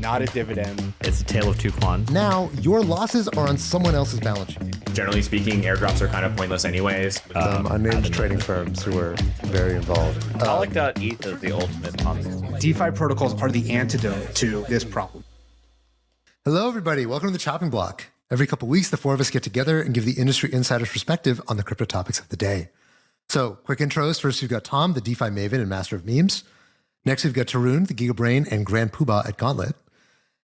not a dividend. It's a tale of two clans. Now, your losses are on someone else's balance sheet. Generally speaking, airdrops are kind of pointless anyways. Unnamed trading firms who are very involved. I like that ETH is the ultimate Ponzi. DeFi protocols are the antidote to this problem. Hello, everybody. Welcome to the Chopping Block. Every couple of weeks, the four of us get together and give the industry insider's perspective on the crypto topics of the day. So, quick intros. First, we've got Tom, the DeFi maven and master of memes. Next, we've got Tarun, the Giga Brain and Grand Poobah at Gauntlet.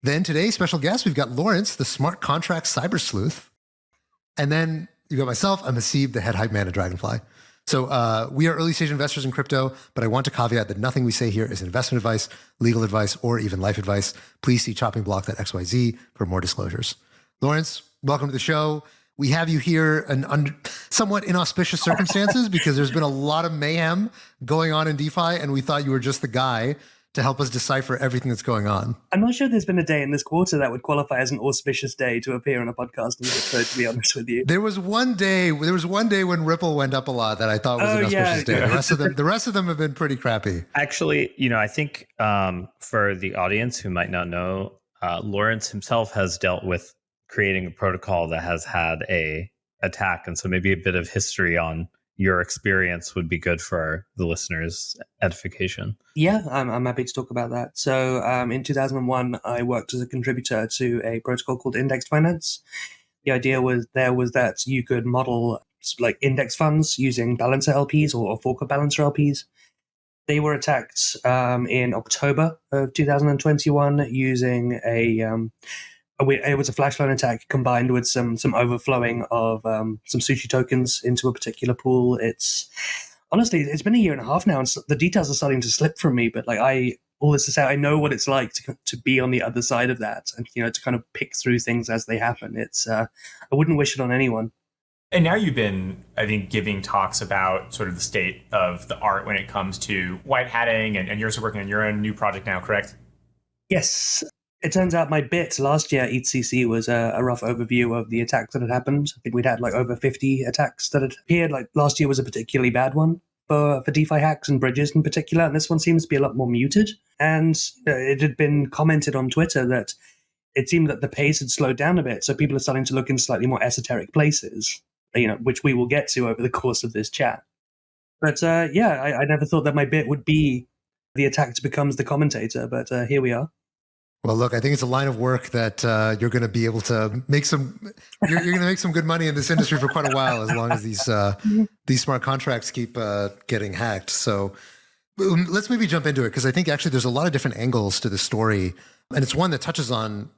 Then today, special guest, we've got Laurence, the smart contract cyber sleuth. And then you got myself, I'm Haseeb, the head hype man at Dragonfly. So we are early stage investors in crypto, but I want to caveat that nothing we say here is investment advice, legal advice, or even life advice. Please see choppingblock.xyz for more disclosures. Laurence, welcome to the show. We have you here in somewhat inauspicious circumstances because there's been a lot of mayhem going on in DeFi, and we thought you were just the guy to help us decipher everything that's going on. I'm not sure there's been a day in this quarter that would qualify as an auspicious day to appear on a podcast, to be honest with you. There was one day when Ripple went up a lot that I thought was an auspicious day. Yeah. The rest of them have been pretty crappy. Actually, I think for the audience who might not know, Laurence himself has dealt with creating a protocol that has had a attack, and so maybe a bit of history on your experience would be good for the listeners' edification. Yeah, I'm happy to talk about that. So in 2001, I worked as a contributor to a protocol called Indexed Finance. The idea was that you could model like index funds using balancer LPs or forker balancer LPs. They were attacked in October of 2021 using it was a flash loan attack combined with some overflowing of some sushi tokens into a particular pool. It's been a year and a half now, and the details are starting to slip from me. But all this to say, I know what it's like to be on the other side of that, and to kind of pick through things as they happen. It's I wouldn't wish it on anyone. And now you've been, I think, giving talks about sort of the state of the art when it comes to white hatting, and you're also working on your own new project now, correct? Yes. It turns out my bit last year at ETHCC was a rough overview of the attacks that had happened. I think we'd had over 50 attacks that had appeared. Last year was a particularly bad one for DeFi hacks and bridges in particular, and this one seems to be a lot more muted. And it had been commented on Twitter that it seemed that the pace had slowed down a bit, so people are starting to look in slightly more esoteric places, which we will get to over the course of this chat. But I never thought that my bit would be the attack becomes the commentator, but here we are. Well, look, I think it's a line of work that you're going to be able to make some. You're going to make some good money in this industry for quite a while, as long as these smart contracts keep getting hacked. So let's maybe jump into it, because I think actually there's a lot of different angles to this story, and it's one that touches on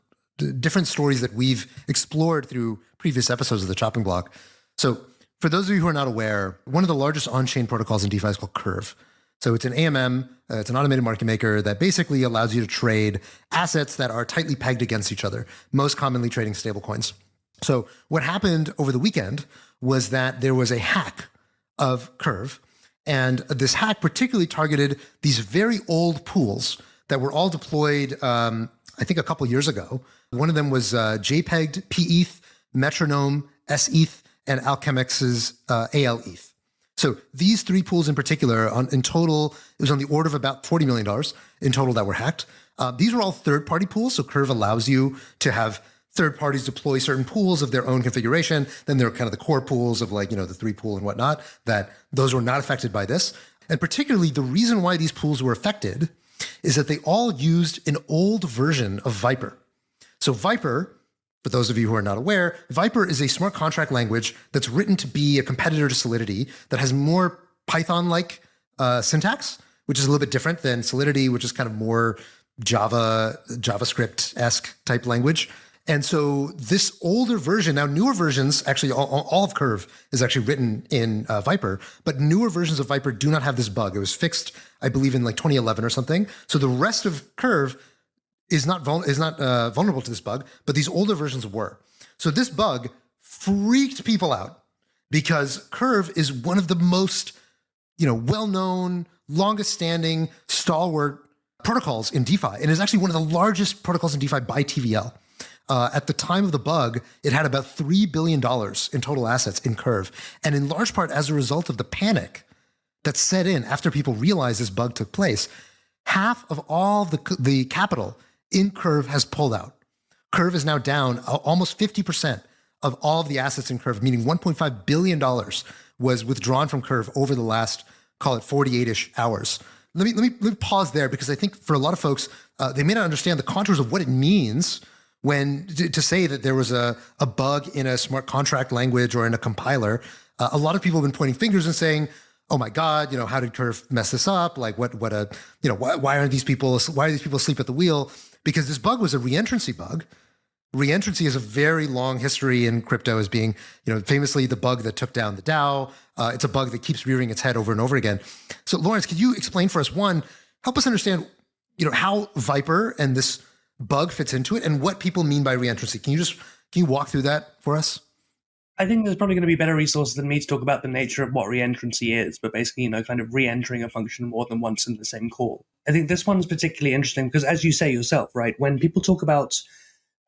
different stories that we've explored through previous episodes of the Chopping Block. So for those of you who are not aware, one of the largest on-chain protocols in DeFi is called Curve. So it's an AMM, it's an automated market maker that basically allows you to trade assets that are tightly pegged against each other, most commonly trading stablecoins. So what happened over the weekend was that there was a hack of Curve, and this hack particularly targeted these very old pools that were all deployed, I think a couple years ago. One of them was JPEG'd PETH, Metronome, SETH, and Alchemix's ALETH. So these three pools in particular, in total, it was on the order of about $40 million in total that were hacked. These were all third-party pools, so Curve allows you to have third parties deploy certain pools of their own configuration. Then there are kind of the core pools of the three pool and whatnot, that those were not affected by this. And particularly the reason why these pools were affected is that they all used an old version of Viper. So Viper, for those of you who are not aware, Viper is a smart contract language that's written to be a competitor to Solidity that has more Python-like syntax, which is a little bit different than Solidity, which is kind of more JavaScript-esque type language. And so this older version, now newer versions, actually all of Curve is actually written in Viper, but newer versions of Viper do not have this bug. It was fixed, I believe, in 2011 or something. So the rest of Curve is not vulnerable to this bug, but these older versions were. So this bug freaked people out because Curve is one of the most, well-known, longest-standing, stalwart protocols in DeFi, and is actually one of the largest protocols in DeFi by TVL. At the time of the bug, it had about $3 billion in total assets in Curve, and in large part as a result of the panic that set in after people realized this bug took place, half of all the capital in Curve has pulled out. Curve is now down almost 50% of all of the assets in Curve, meaning $1.5 billion was withdrawn from Curve over the last, call it 48-ish hours. Let me pause there, because I think for a lot of folks, they may not understand the contours of what it means when to say that there was a bug in a smart contract language or in a compiler. A lot of people have been pointing fingers and saying, oh my God, how did Curve mess this up? Like why are these people asleep at the wheel? Because this bug was a reentrancy bug. Reentrancy is a very long history in crypto as being, famously the bug that took down the DAO. It's a bug that keeps rearing its head over and over again. So Laurence, could you explain for us, one, help us understand, how Viper and this bug fits into it and what people mean by reentrancy? Can you walk through that for us? I think there's probably going to be better resources than me to talk about the nature of what reentrancy is, but basically, kind of re-entering a function more than once in the same call. I think this one's particularly interesting because, as you say yourself, right, when people talk about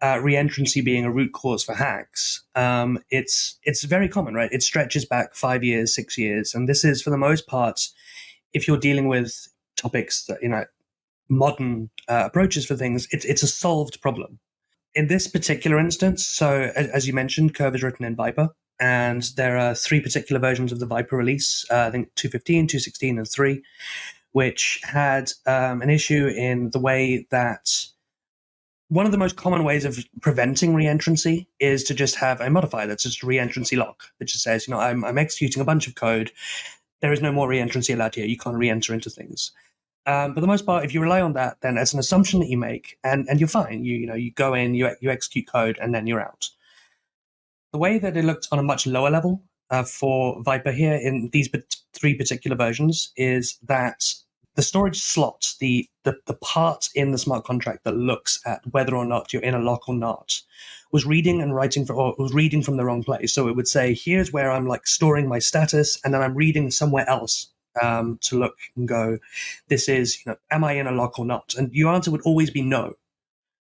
reentrancy being a root cause for hacks, it's very common, right? It stretches back 5 years, 6 years, and this is, for the most part, if you're dealing with topics that, modern approaches for things, it's a solved problem. In this particular instance, so as you mentioned, Curve is written in Viper, and there are 3 particular versions of the Viper release, I think 2.15, 2.16, and 3, which had an issue in the way that one of the most common ways of preventing reentrancy is to just have a modifier that's just a reentrancy lock that just says, I'm executing a bunch of code. There is no more reentrancy allowed here. You can't re-enter into things. But for the most part, if you rely on that, then it's an assumption that you make, and you're fine. You go in, you execute code, and then you're out. The way that it looked on a much lower level for Viper here in these 3 particular versions is that the storage slot, the part in the smart contract that looks at whether or not you're in a lock or not, was reading and writing was reading from the wrong place. So it would say, here's where I'm storing my status, and then I'm reading somewhere else to look and go, this is, am I in a lock or not? And your answer would always be no,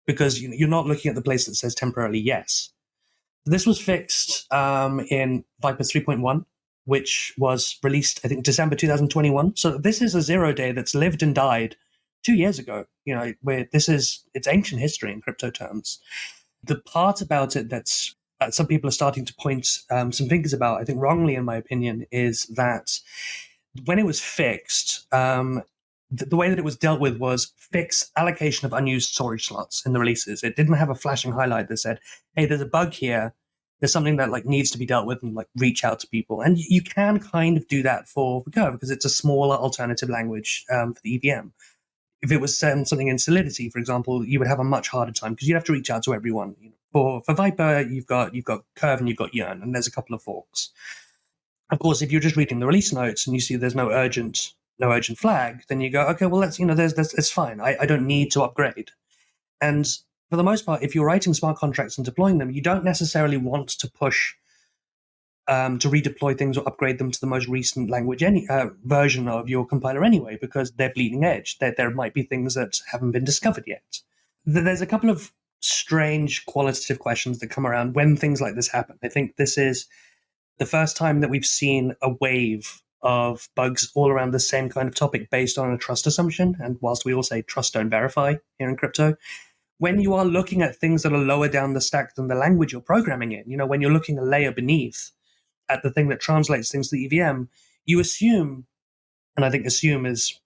because you're not looking at the place that says temporarily yes. This was fixed in Viper 3.1, which was released, I think, December 2021. So this is a 0-day that's lived and died 2 years ago, where it's ancient history in crypto terms. The part about it that's some people are starting to point some fingers about, I think wrongly in my opinion, is that when it was fixed, the way that it was dealt with was fix allocation of unused storage slots in the releases. It didn't have a flashing highlight that said, hey, there's a bug here. There's something that needs to be dealt with, and reach out to people. And you can kind of do that for Curve because it's a smaller alternative language for the EVM. If it was something in Solidity, for example, you would have a much harder time because you'd have to reach out to everyone. For Viper, you've got Curve and you've got Yearn, and there's a couple of forks. Of course, if you're just reading the release notes and you see there's no urgent flag, then you go, okay, well, that's it's fine. I don't need to upgrade. And for the most part, if you're writing smart contracts and deploying them, you don't necessarily want to push to redeploy things or upgrade them to the most recent language version of your compiler anyway, because they're bleeding edge. There might be things that haven't been discovered yet. There's a couple of strange qualitative questions that come around when things like this happen. I think this is the first time that we've seen a wave of bugs all around the same kind of topic based on a trust assumption. And whilst we all say trust don't verify here in crypto, when you are looking at things that are lower down the stack than the language you're programming in, when you're looking a layer beneath at the thing that translates things to the EVM, you assume, and I think assume is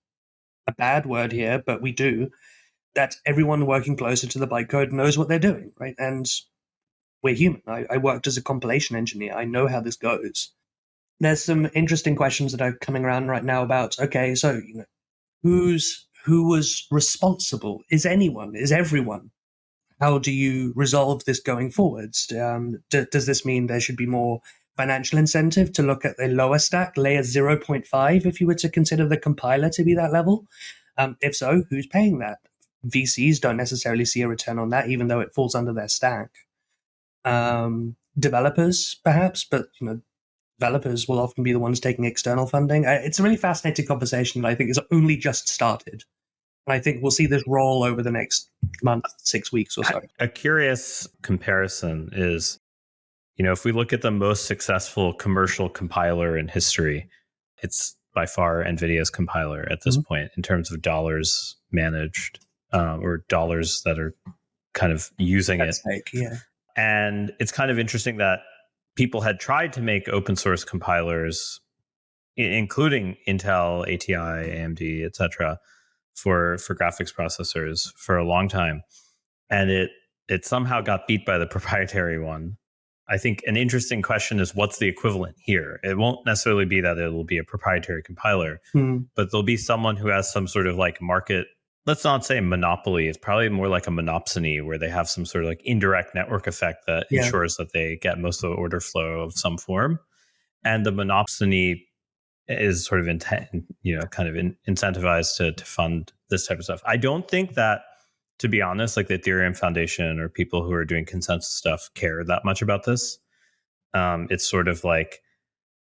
a bad word here, but we do, that everyone working closer to the bytecode knows what they're doing, right? And we're human. I worked as a compilation engineer. I know how this goes. There's some interesting questions that are coming around right now about, okay, so who was responsible? Is anyone? Is everyone? How do you resolve this going forwards? Does this mean there should be more financial incentive to look at a lower stack, layer 0.5, if you were to consider the compiler to be that level? If so, who's paying that? VCs don't necessarily see a return on that, even though it falls under their stack. Developers, perhaps, but developers will often be the ones taking external funding. It's a really fascinating conversation that I think is only just started. And I think we'll see this roll over the next month, 6 weeks or so. A curious comparison is, if we look at the most successful commercial compiler in history, it's by far NVIDIA's compiler at this point in terms of dollars managed. or dollars that are kind of using That's it. fake, yeah. And it's kind of interesting that people had tried to make open source compilers, including Intel, ATI, AMD, etc., for graphics processors for a long time, and it somehow got beat by the proprietary one. I think an interesting question is what's the equivalent here? It won't necessarily be that it'll be a proprietary compiler, but there'll be someone who has some sort of like market. Let's not say monopoly. It's probably more like a monopsony where they have some sort of like indirect network effect that ensures that they get most of the order flow of some form. And the monopsony is sort of incentivized to fund this type of stuff. I don't think that, to be honest, like the Ethereum Foundation or people who are doing consensus stuff care that much about this. It's sort of like,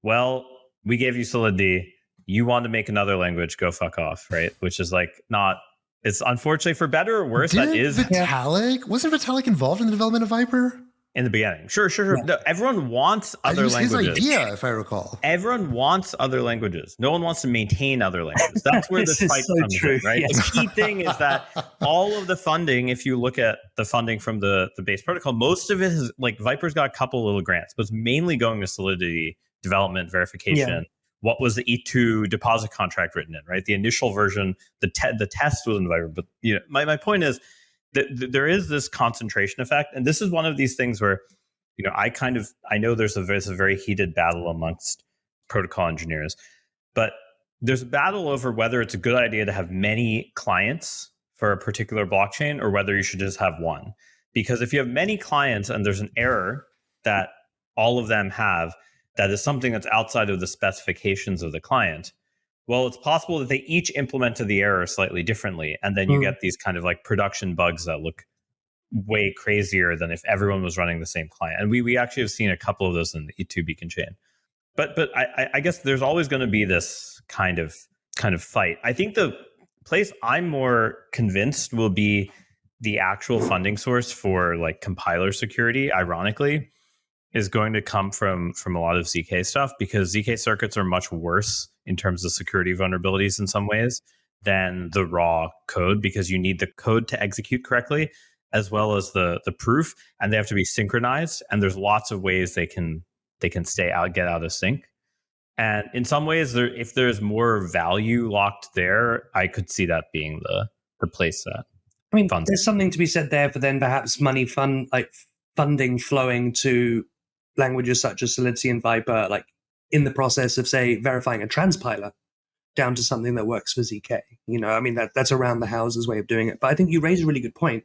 well, we gave you Solidity. You want to make another language, go fuck off, right? Which is like not. It's unfortunately for better or worse. Wasn't Vitalik involved in the development of Viper? In the beginning. Sure. Yeah. No, everyone wants other languages. His idea, if I recall. Everyone wants other languages. No one wants to maintain other languages. That's where this fight comes in, right? Yes. The key thing is that all of the funding, if you look at the funding from the base protocol, most of it is like Viper's got a couple little grants, but it's mainly going to Solidity, development, verification. Yeah. What was the E2 deposit contract written in, right? The initial version, the test was in Viper. But my point is, there is this concentration effect, and this is one of these things where, I know there's a very heated battle amongst protocol engineers, but there's a battle over whether it's a good idea to have many clients for a particular blockchain or whether you should just have one. Because if you have many clients and there's an error that all of them have, that is something that's outside of the specifications of the client, well, it's possible that they each implemented the error slightly differently. And then you get these kind of like production bugs that look way crazier than if everyone was running the same client. And we actually have seen a couple of those in the E2 Beacon chain. But I guess there's always going to be this kind of fight. I think the place I'm more convinced will be the actual funding source for like compiler security, ironically, is going to come from a lot of ZK stuff, because ZK circuits are much worse in terms of security vulnerabilities in some ways than the raw code, because you need the code to execute correctly as well as the proof, and they have to be synchronized. And there's lots of ways they can get out of sync. And in some ways, if there's more value locked there, I could see that being the place that. I mean, there's something to be said there for then perhaps funding flowing to languages such as Solidity and Viper, like in the process of, say, verifying a transpiler down to something that works for ZK. I mean, that's around the houses way of doing it. But I think you raise a really good point.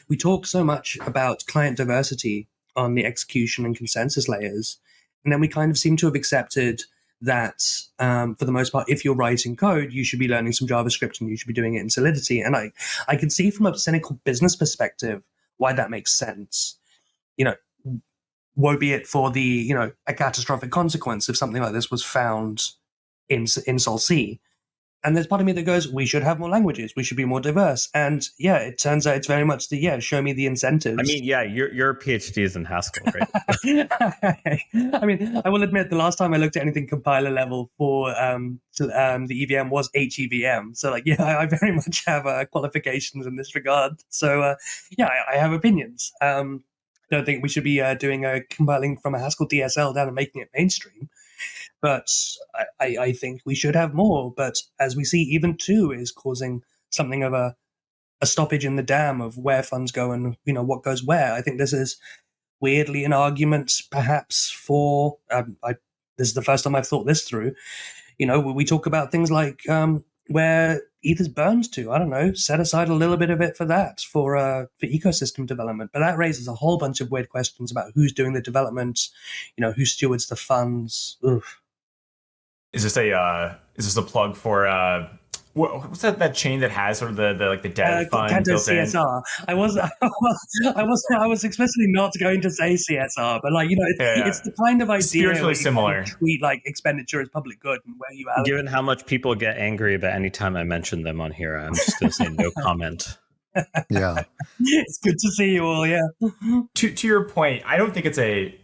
We talk so much about client diversity on the execution and consensus layers, and then we kind of seem to have accepted that for the most part, if you're writing code, you should be learning some JavaScript and you should be doing it in Solidity. And I can see from a cynical business perspective why that makes sense. Woe be it for the, a catastrophic consequence if something like this was found in Sol C. And there's part of me that goes, we should have more languages. We should be more diverse. And yeah, it turns out it's very much show me the incentives. I mean, yeah, your PhD is in Haskell, right? I mean, I will admit the last time I looked at anything compiler level for the EVM was HEVM. So I very much have qualifications in this regard. So I have opinions. Don't think we should be doing compiling from a Haskell DSL down and making it mainstream. But I think we should have more. But as we see, even 2 is causing something of a stoppage in the dam of where funds go and what goes where. I think this is weirdly an argument perhaps for this is the first time I've thought this through. We talk about things like where Ether's burned to. I don't know, set aside a little bit of it for that, for ecosystem development. But that raises a whole bunch of weird questions about who's doing the development, who stewards the funds. Oof. Is this a plug for what's that chain that has sort of the dev fund Canto built CSR. in? I was explicitly not going to say CSR, but it's the kind of idea spiritually similar. Treat expenditure as public good, and where you allocate. Given how much people get angry about any time I mention them on here, I'm just going to say no comment. Yeah, it's good to see you all. Yeah. To your point, I don't think it's a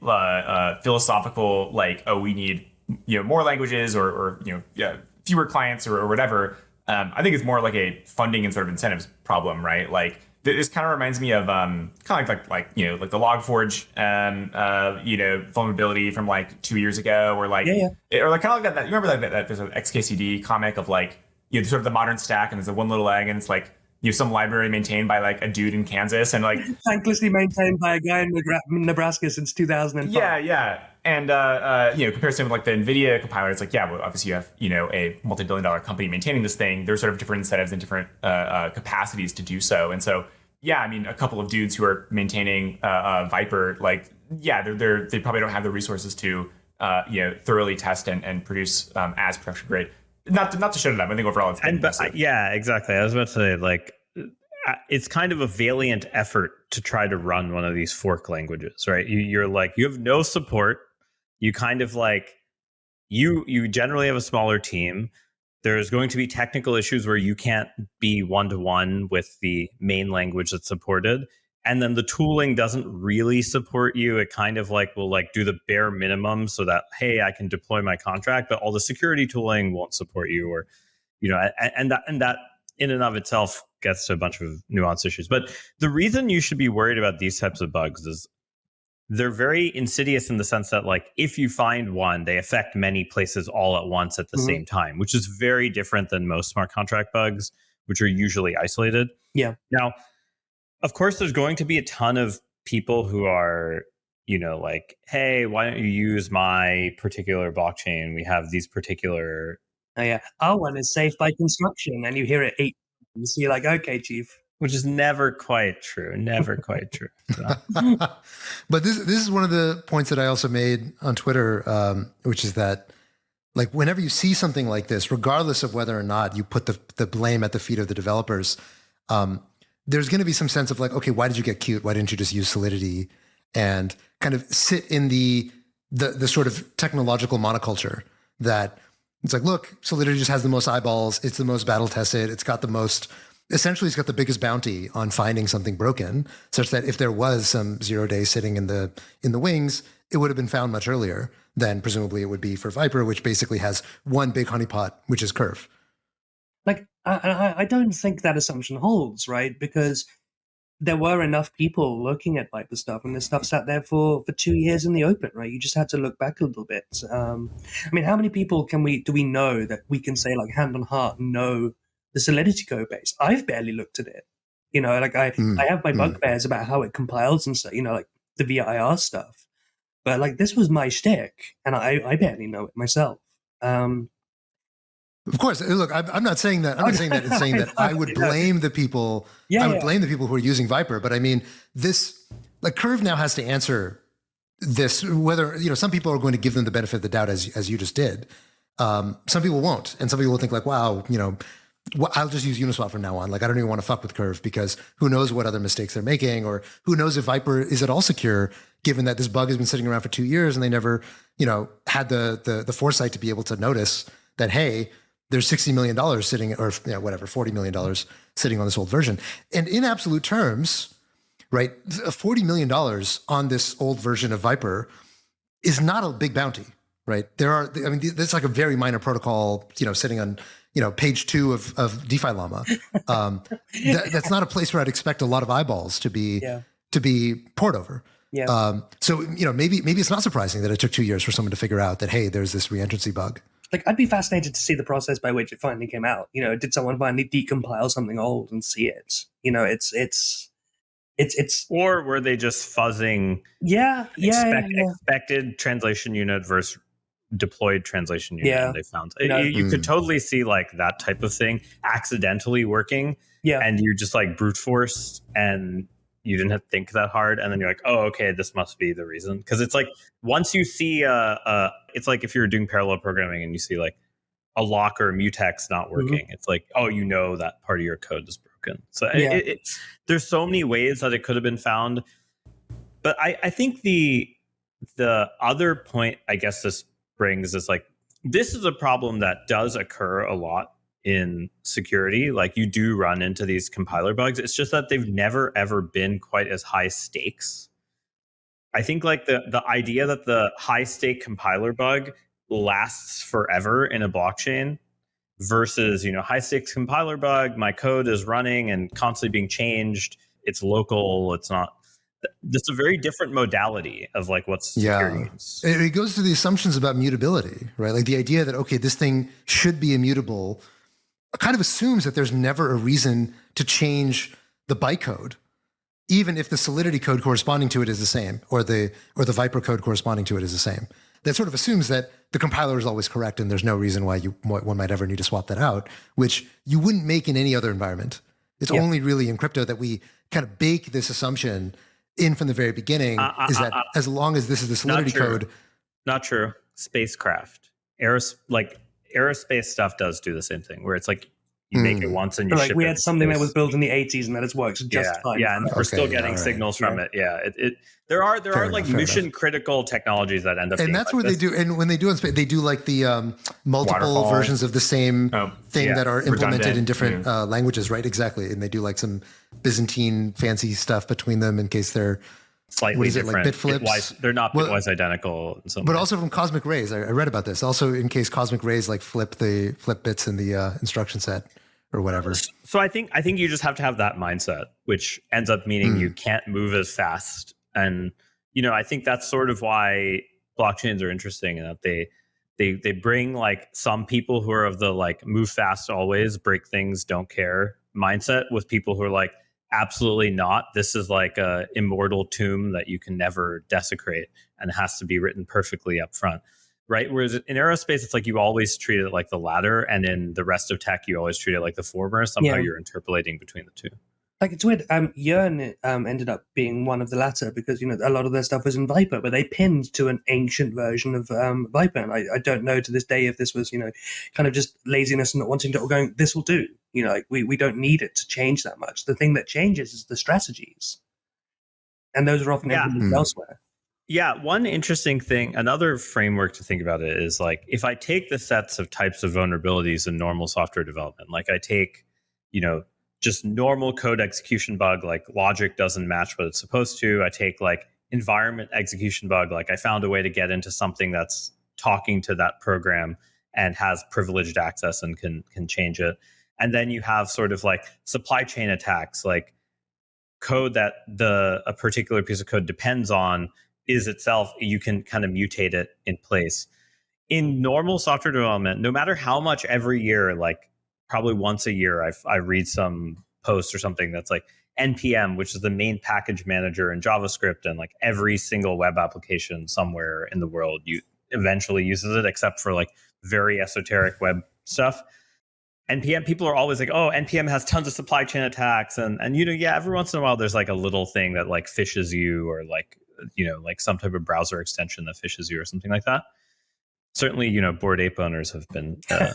philosophical we need more languages or fewer clients or whatever. I think it's more like a funding and sort of incentives problem, right? Like this kind of reminds me of kind of like you know, like the Log4j you know, vulnerability from like 2 years ago, or like or like kind of like that. You remember that there's an XKCD comic of like, you know, sort of the modern stack, and there's a one little egg, and it's like, you have some library maintained by like a dude in Kansas, and like thanklessly maintained by a guy in Nebraska since 2005. Yeah. And you know, comparison with like the NVIDIA compiler, it's like, yeah, well, obviously you have, you know, a multi-billion-dollar company maintaining this thing. There's sort of different incentives and different capacities to do so. And so, yeah, I mean, a couple of dudes who are maintaining Viper, like, yeah, they probably don't have the resources to you know, thoroughly test and produce as production grade. Not to shut it up. I think overall it's yeah, exactly. I was about to say, like, it's kind of a valiant effort to try to run one of these fork languages, right? You're like, you have no support. You kind of like, you generally have a smaller team. There's going to be technical issues where you can't be one-to-one with the main language that's supported. And then the tooling doesn't really support you. It kind of like will like do the bare minimum so that, hey, I can deploy my contract, but all the security tooling won't support you, or, you know, and that in and of itself gets to a bunch of nuanced issues. But the reason you should be worried about these types of bugs is they're very insidious in the sense that, like, if you find one, they affect many places all at once at the same time, which is very different than most smart contract bugs, which are usually isolated. Yeah. Now, of course, there's going to be a ton of people who are, you know, like, hey, why don't you use my particular blockchain? We have these particular... Oh, yeah. Our one is safe by construction, and you hear it 8 times. So you're like, okay, chief. Which is never quite true. Never quite true. So. But this is one of the points that I also made on Twitter, which is that, like, whenever you see something like this, regardless of whether or not you put the blame at the feet of the developers, there's going to be some sense of like, okay, why did you get cute? Why didn't you just use Solidity and kind of sit in the sort of technological monoculture that it's like, look, Solidity just has the most eyeballs. It's the most battle tested. It's got the most, essentially it's got the biggest bounty on finding something broken, such that if there was some 0 day sitting in the wings, it would have been found much earlier than presumably it would be for Viper, which basically has one big honeypot, which is Curve. Like, I don't think that assumption holds, right? Because there were enough people looking at Viper stuff, and this stuff sat there for 2 years in the open, right? You just had to look back a little bit. I mean, how many people do we know that we can say, like, hand on heart, know the Solidity code base? I've barely looked at it. You know, like I have my bugbears about how it compiles and stuff, you know, like the VIR stuff. But like, this was my shtick, and I barely know it myself. Of course, look, I'm not saying that. I'm not saying that. It's saying that I would blame the people. I would blame the people who are using Viper. But I mean, this, like, Curve now has to answer this. Whether, you know, some people are going to give them the benefit of the doubt, as you just did. Some people won't, and some people will think like, wow, you know, I'll just use Uniswap from now on. Like, I don't even want to fuck with Curve because who knows what other mistakes they're making, or who knows if Viper is at all secure, given that this bug has been sitting around for 2 years and they never, you know, had the foresight to be able to notice that, hey, there's $60 million sitting, or, you know, whatever, $40 million sitting on this old version. And in absolute terms, right, $40 million on this old version of Viper is not a big bounty, right? I mean, that's like a very minor protocol, you know, sitting on, you know, page 2 of DeFi Llama. That's not a place where I'd expect a lot of eyeballs to be poured over. Yeah. So, you know, maybe it's not surprising that it took 2 years for someone to figure out that, hey, there's this reentrancy bug. Like, I'd be fascinated to see the process by which it finally came out. You know, did someone finally decompile something old and see it? You know, it's or were they just fuzzing? Expected translation unit versus deployed translation unit. And they found you could totally see like that type of thing accidentally working. Yeah, and you just like brute force and you didn't have to think that hard, and then you're like, oh, okay, this must be the reason. Because it's like, once you see it's like if you're doing parallel programming and you see like a lock or a mutex not working, it's like, oh, you know that part of your code is broken. So there's so many ways that it could have been found. But I think the other point I guess this brings is like, this is a problem that does occur a lot in security. Like, you do run into these compiler bugs. It's just that they've never ever been quite as high stakes. I think like the idea that the high stake compiler bug lasts forever in a blockchain versus, high stakes compiler bug. My code is running and constantly being changed. It's local. It's not. It's a very different modality of like what security is. It goes to the assumptions about mutability, right? Like the idea that, okay, this thing should be immutable kind of assumes that there's never a reason to change the bytecode, even if the Solidity code corresponding to it is the same, or the Viper code corresponding to it is the same. That sort of assumes that the compiler is always correct and there's no reason why one might ever need to swap that out, which you wouldn't make in any other environment. It's only really in crypto that we kind of bake this assumption in from the very beginning, is that as long as this is the Solidity code. Not true. Spacecraft. Aerospace stuff does do the same thing, where it's like you make it once and you ship it. We had something that was built in the 80s and that has worked just fine. Yeah, and we're still getting signals from it. Yeah, there are like mission critical technologies that end up. And that's where they do. And when they do in space, they do like the multiple Waterfall versions of the same thing that are implemented in different redundant, languages, right? Exactly. And they do like some Byzantine fancy stuff between them in case they're slightly different. Like bit flips? They're not bitwise identical. In some but way. Also from cosmic rays. I read about this. Also in case cosmic rays like flip bits in the instruction set or whatever. So I think you just have to have that mindset, which ends up meaning you can't move as fast. And I think that's sort of why blockchains are interesting, in that they bring like some people who are of the like move fast always, break things, don't care mindset, with people who are like, absolutely not. This is like a immortal tomb that you can never desecrate and has to be written perfectly up front. Right. Whereas in aerospace, it's like you always treat it like the latter. And in the rest of tech, you always treat it like the former. Somehow you're interpolating between the two. Like it's weird. Yearn ended up being one of the latter because, a lot of their stuff was in Viper, but they pinned to an ancient version of Viper. And I don't know to this day if this was, kind of just laziness and not wanting to, or going, this will do. Like we don't need it to change that much. The thing that changes is the strategies. And those are often implemented elsewhere. Yeah, one interesting thing, another framework to think about it is like, if I take the sets of types of vulnerabilities in normal software development, like I take, just normal code execution bug, like logic doesn't match what it's supposed to. I take like environment execution bug, like I found a way to get into something that's talking to that program and has privileged access and can change it. And then you have sort of like supply chain attacks, like code that a particular piece of code depends on is itself, you can kind of mutate it in place. In normal software development, no matter how much every year, like probably once a year, I read some post or something that's like NPM, which is the main package manager in JavaScript, and like every single web application somewhere in the world eventually uses it, except for like very esoteric web stuff. NPM, people are always like, oh, NPM has tons of supply chain attacks. And every once in a while, there's like a little thing that like phishes you, or like, like some type of browser extension that phishes you or something like that. Certainly, Bored Ape owners have been a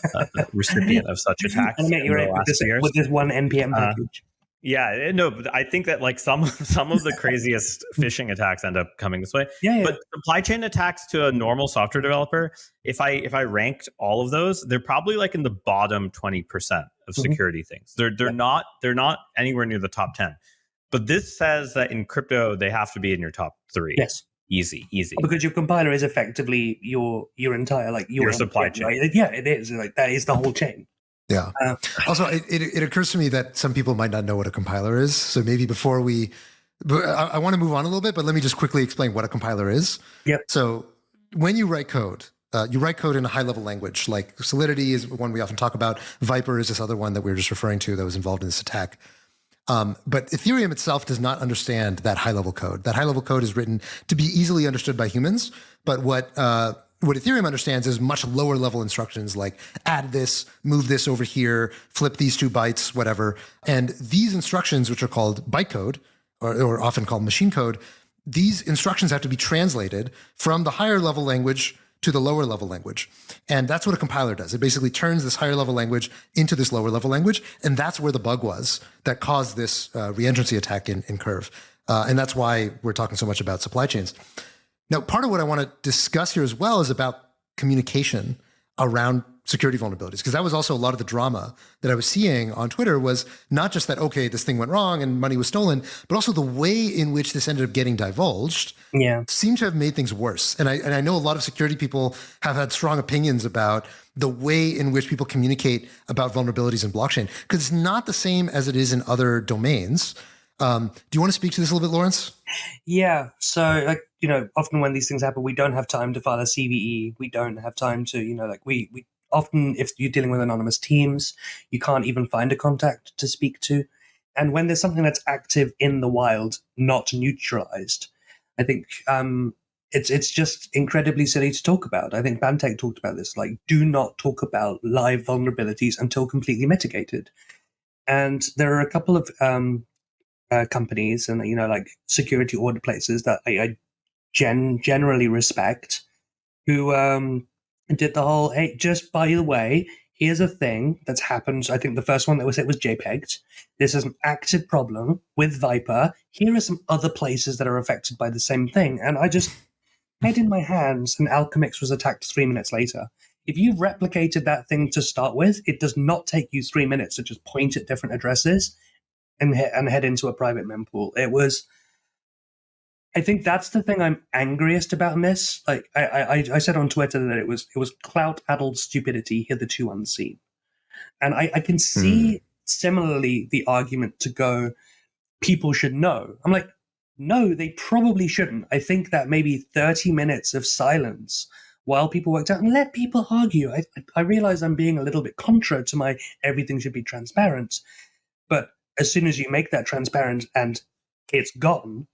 recipient of such attacks in the last years. With this one NPM package. Yeah, no, but I think that like some of the craziest phishing attacks end up coming this way. Yeah. But supply chain attacks to a normal software developer, if I ranked all of those, they're probably like in the bottom 20% of security things. They're not anywhere near the top 10. But this says that in crypto they have to be in your top 3. Yes. Easy. Because your compiler is effectively your entire your supply chain. Right? Yeah, it is. Like that is the whole chain. Yeah. Also, it occurs to me that some people might not know what a compiler is. So maybe before I want to move on a little bit, but let me just quickly explain what a compiler is. Yep. So when you write code in a high-level language, like Solidity is one we often talk about. Viper is this other one that we were just referring to that was involved in this attack. But Ethereum itself does not understand that high-level code. That high-level code is written to be easily understood by humans. But what Ethereum understands is much lower-level instructions like add this, move this over here, flip these 2 bytes, whatever. And these instructions, which are called bytecode, or often called machine code, these instructions have to be translated from the higher-level language to the lower level language. And that's what a compiler does. It basically turns this higher level language into this lower level language. And that's where the bug was that caused this reentrancy attack in Curve. And that's why we're talking so much about supply chains. Now, part of what I want to discuss here as well is about communication around security vulnerabilities, because that was also a lot of the drama that I was seeing on Twitter, was not just that, okay, this thing went wrong and money was stolen, but also the way in which this ended up getting divulged seemed to have made things worse. And I know a lot of security people have had strong opinions about the way in which people communicate about vulnerabilities in blockchain, because it's not the same as it is in other domains. Do you want to speak to this a little bit, Laurence? Yeah. So, like, often when these things happen, we don't have time to file a CVE. We don't have time to, we often, if you're dealing with anonymous teams, you can't even find a contact to speak to. And when there's something that's active in the wild, not neutralized, I think it's just incredibly silly to talk about. I think Bantech talked about this, like, do not talk about live vulnerabilities until completely mitigated. And there are a couple of companies and, like security audit places that I generally respect, who did the whole, hey, just by the way, here's a thing that's happened. I think the first one that was JPEG'd. This is an active problem with Viper. Here are some other places that are affected by the same thing. And I just had in my hands, and Alchemix was attacked 3 minutes later. If you've replicated that thing to start with, it does not take you 3 minutes to just point at different addresses and head into a private mempool. It was, I think that's the thing I'm angriest about in this. Like I said on Twitter that it was clout-addled stupidity hitherto unseen. And I can see similarly the argument to go, people should know. I'm like, no, they probably shouldn't. I think that maybe 30 minutes of silence while people worked out, and let people argue. I realize I'm being a little bit contra to my everything should be transparent. But as soon as you make that transparent and it's gone,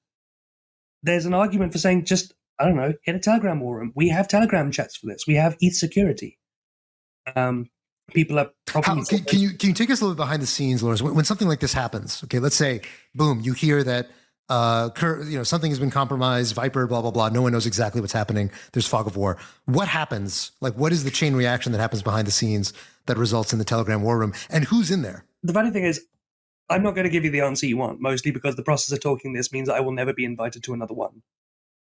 there's an argument for saying, just, I don't know, hit a Telegram war room. We have Telegram chats for this. We have ETH security. People are probably... Can you take us a little bit behind the scenes, Laurence? When something like this happens, okay, let's say, boom, you hear that something has been compromised, Viper, blah, blah, blah. No one knows exactly what's happening. There's fog of war. What happens? Like, what is the chain reaction that happens behind the scenes that results in the Telegram war room? And who's in there? The funny thing is, I'm not going to give you the answer you want, mostly because the process of talking this means I will never be invited to another one.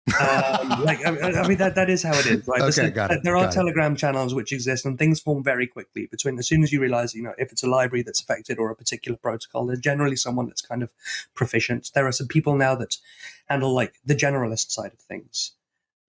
I mean, that is how it is, right? Okay, got it. There are Telegram channels which exist, and things form very quickly between, as soon as you realize, if it's a library that's affected or a particular protocol, there's generally someone that's kind of proficient. There are some people now that handle like the generalist side of things.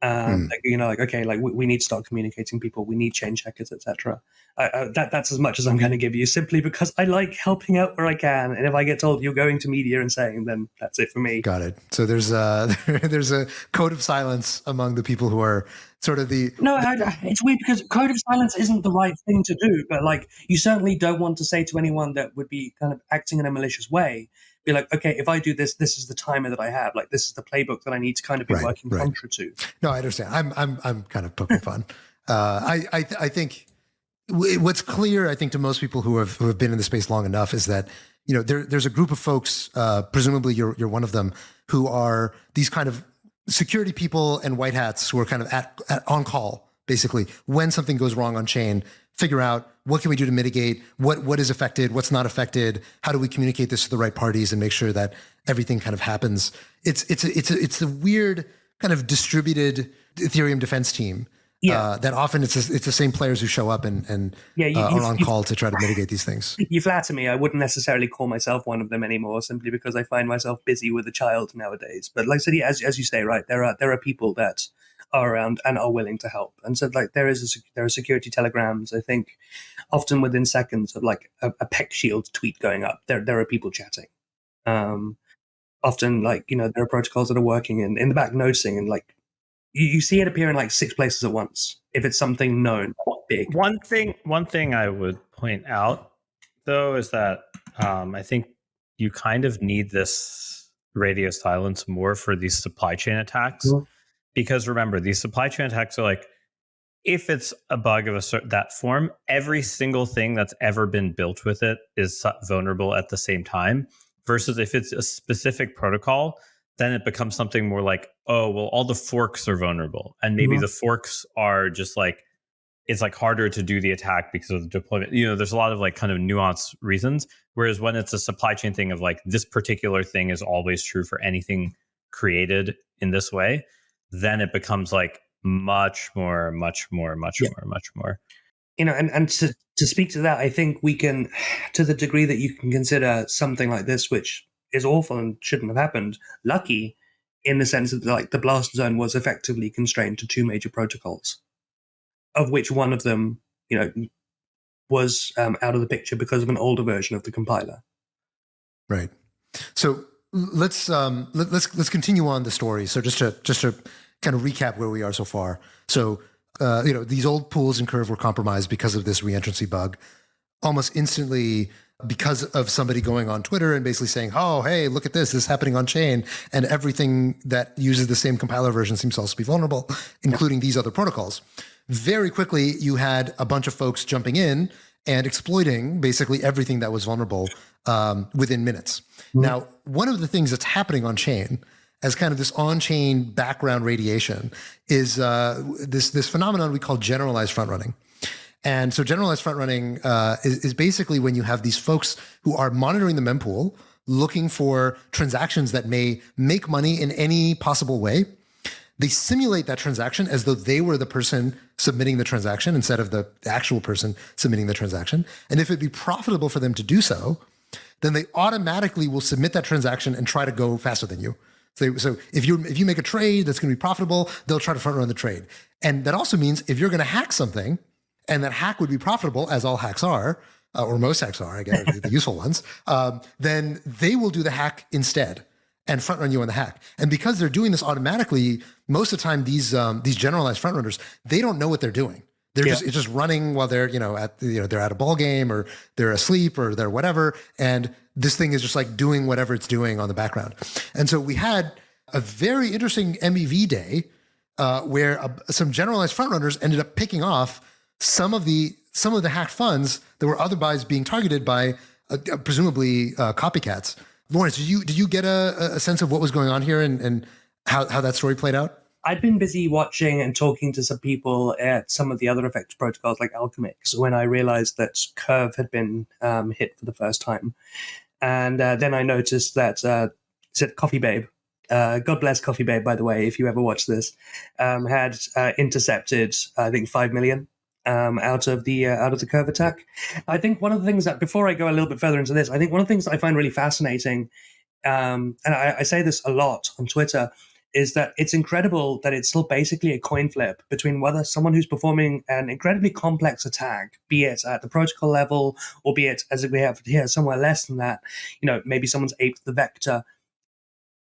We need to start communicating people. We need chain checkers, etc. That's as much as I'm going to give you, simply because I like helping out where I can. And if I get told you're going to media and saying, then that's it for me. Got it. So there's a code of silence among the people who are sort of the... No, it's weird because code of silence isn't the right thing to do. But like, you certainly don't want to say to anyone that would be kind of acting in a malicious way, be like, okay, if I do this, this is the timer that I have. Like, this is the playbook that I need to kind of be working contra to. No, I understand. I'm kind of poking fun. I think what's clear, I think, to most people who have been in the space long enough is that there's a group of folks, presumably you're one of them, who are these kind of security people and white hats who are kind of at on call, basically, when something goes wrong on chain, figure out what can we do to mitigate, what is affected, what's not affected, how do we communicate this to the right parties and make sure that everything kind of happens. It's a weird kind of distributed Ethereum defense team. That often it's the same players who show up and are on call to try to mitigate these things. You flatter me. I wouldn't necessarily call myself one of them anymore, simply because I find myself busy with a child nowadays. But like I said, as you say, right, there are people that are around and are willing to help. And so like there are security telegrams, I think, often within seconds of like a PEC shield tweet going up, there are people chatting. Often, like, there are protocols that are working in the back noticing, and like you see it appear in like 6 places at once if it's something known, big. One thing I would point out though is that I think you kind of need this radio silence more for these supply chain attacks. Mm-hmm. Because remember, these supply chain attacks are like, if it's a bug of that form, every single thing that's ever been built with it is vulnerable at the same time. Versus if it's a specific protocol, then it becomes something more like, oh, well, all the forks are vulnerable. And maybe the forks are just like, it's like harder to do the attack because of the deployment. There's a lot of like kind of nuanced reasons. Whereas when it's a supply chain thing of like, this particular thing is always true for anything created in this way, then it becomes like much more. And to speak to that, I think we can, to the degree that you can consider something like this, which is awful and shouldn't have happened, lucky, in the sense that like the blast zone was effectively constrained to two major protocols, of which one of them, was out of the picture because of an older version of the compiler. Right. So let's continue on the story. So just to kind of recap where we are so far. So these old pools and Curve were compromised because of this reentrancy bug. Almost instantly, because of somebody going on Twitter and basically saying, "Oh, hey, look at this! This is happening on chain," and everything that uses the same compiler version seems to also be vulnerable, including these other protocols. Very quickly, you had a bunch of folks jumping in and exploiting basically everything that was vulnerable within minutes. Mm-hmm. Now, one of the things that's happening on chain, as kind of this on-chain background radiation, is this phenomenon we call generalized front running. And so generalized front running is basically when you have these folks who are monitoring the mempool, looking for transactions that may make money in any possible way. They simulate that transaction as though they were the person submitting the transaction instead of the actual person submitting the transaction. And if it'd be profitable for them to do so, then they automatically will submit that transaction and try to go faster than you. So if you make a trade that's going to be profitable, they'll try to front run the trade. And that also means if you're going to hack something, and that hack would be profitable, as all hacks are, or most hacks are, I guess, the useful ones, then they will do the hack instead and front run you on the hack. And because they're doing this automatically, most of the time these generalized front runners, they don't know what they're doing. It's just running while they're they're at a ball game or they're asleep or they're whatever, and this thing is just like doing whatever it's doing on the background. And so we had a very interesting MEV day where some generalized front runners ended up picking off some of the hacked funds that were otherwise being targeted by presumably copycats. Laurence, did you get a sense of what was going on here and how that story played out? I'd been busy watching and talking to some people at some of the other effective protocols like Alchemix when I realized that Curve had been hit for the first time. And then I noticed that Coffee Babe, God bless Coffee Babe, by the way, if you ever watch this, had intercepted, I think, 5 million. Out of the Curve attack. I think one of the things that, before I go a little bit further into this, I think one of the things that I find really fascinating, and I say this a lot on Twitter, is that it's incredible that it's still basically a coin flip between whether someone who's performing an incredibly complex attack, be it at the protocol level, or be it, as we have here, somewhere less than that, maybe someone's aped the vector,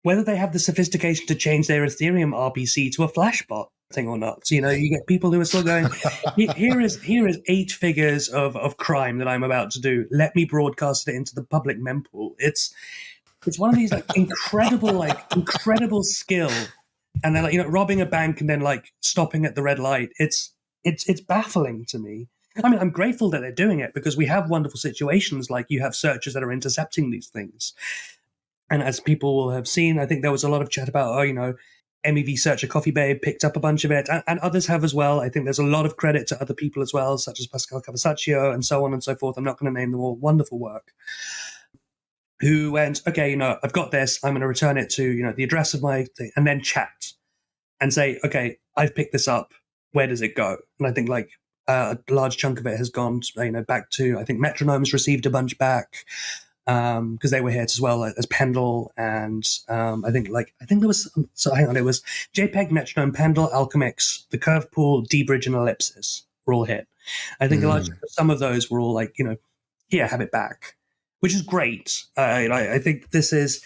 whether they have the sophistication to change their Ethereum RPC to a flashbot thing or not. So, you get people who are still going, here is 8 figures of crime that I'm about to do. Let me broadcast it into the public mempool. It's one of these incredible skill. And then robbing a bank and then stopping at the red light. It's baffling to me. I mean, I'm grateful that they're doing it because we have wonderful situations like you have searchers that are intercepting these things. And as people will have seen, I think there was a lot of chat about, MEV Searcher Coffee Babe picked up a bunch of it, and others have as well. I think there's a lot of credit to other people as well, such as Pascal Cavasaccio and so on and so forth. I'm not going to name them all. Wonderful work. Who went, okay, I've got this. I'm going to return it to, the address of my thing, and then chat and say, okay, I've picked this up. Where does it go? And I think a large chunk of it has gone, back to, I think Metronome's received a bunch back. Because they were hit as well as Pendle, and I think there was it was JPEG, Metronome, Pendle, Alchemix, the Curve Pool, D-Bridge, and Ellipsis were all hit. I think some of those were all here, have it back, which is great. I think this is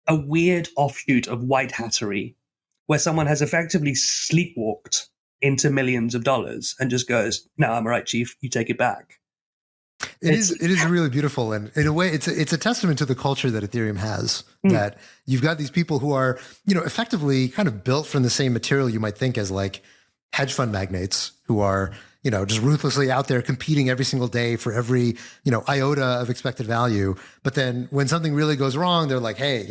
a weird offshoot of white hattery, where someone has effectively sleepwalked into millions of dollars and just goes, "No, I'm all right, Chief. You take it back." It is really beautiful, and in a way, it's a testament to the culture that Ethereum has. That you've got these people who are, effectively kind of built from the same material you might think as hedge fund magnates who are, just ruthlessly out there competing every single day for every, iota of expected value. But then when something really goes wrong, they're like, hey,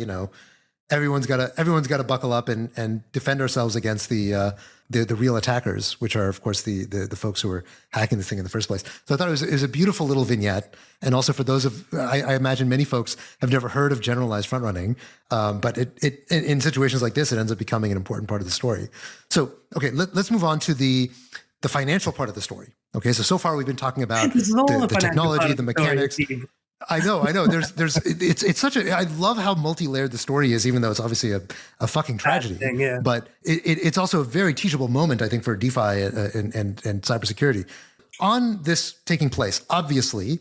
everyone's got to buckle up and defend ourselves against the real attackers, which are of course the folks who are hacking this thing in the first place. So I thought it was a beautiful little vignette, and also for those of I imagine many folks have never heard of generalized front running, but it in situations like this, it ends up becoming an important part of the story. So okay, let's move on to the the financial part of the story. Okay, so far we've been talking about This is all the financial technology, part of the the story, mechanics. Steve. I know. It's such a. I love how multi-layered the story is, even though it's obviously a fucking tragedy. Thing, yeah. But it's also a very teachable moment, I think, for DeFi and cybersecurity. On this taking place, obviously,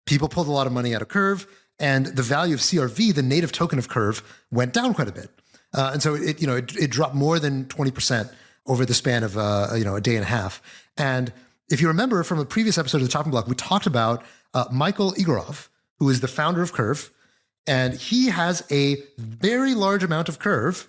people pulled a lot of money out of Curve, and the value of CRV, the native token of Curve, went down quite a bit, and so it dropped more than 20% over the span of a day and a half. And if you remember from a previous episode of the Chopping Block, we talked about Michael Egorov, who is the founder of Curve, and he has a very large amount of Curve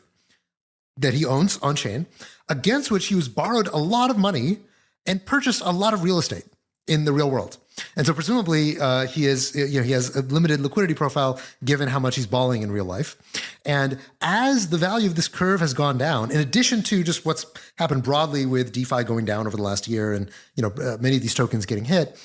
that he owns on chain, against which he was borrowed a lot of money and purchased a lot of real estate in the real world. And so presumably he has a limited liquidity profile given how much he's balling in real life. And as the value of this Curve has gone down, in addition to just what's happened broadly with DeFi going down over the last year and many of these tokens getting hit,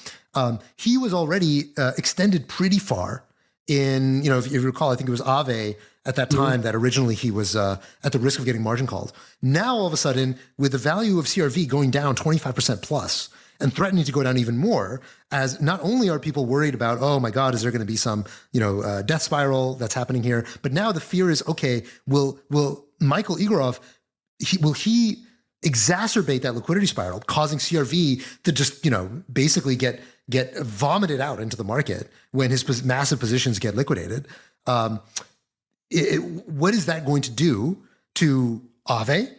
he was already extended pretty far in, if you recall, I think it was Aave at that time that originally he was at the risk of getting margin called. Now, all of a sudden, with the value of CRV going down 25% plus and threatening to go down even more, as not only are people worried about, oh my God, is there going to be some, death spiral that's happening here? But now the fear is, okay, will Michael Egorov, will he exacerbate that liquidity spiral, causing CRV to just, basically get vomited out into the market when his massive positions get liquidated? What is that going to do to Aave?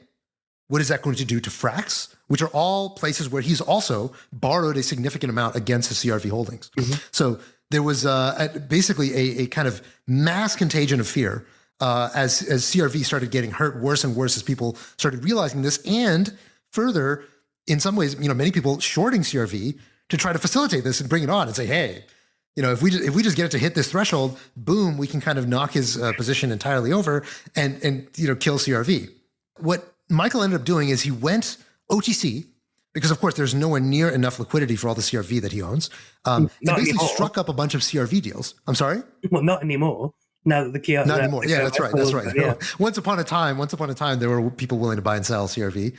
What is that going to do to Frax? Which are all places where he's also borrowed a significant amount against his CRV holdings. So there was basically a kind of mass contagion of fear as CRV started getting hurt worse and worse as people started realizing this. And further, in some ways, many people shorting CRV to try to facilitate this and bring it on and say, hey, if we just get it to hit this threshold, boom, we can kind of knock his position entirely over and kill CRV. What Michael ended up doing is he went OTC because, of course, there's nowhere near enough liquidity for all the CRV that he owns. And basically anymore. Struck up a bunch of CRV deals. I'm sorry? Well, not anymore. Now that the key Not anymore. Yeah, that's right. That's right. Yeah. Once upon a time, there were people willing to buy and sell CRV.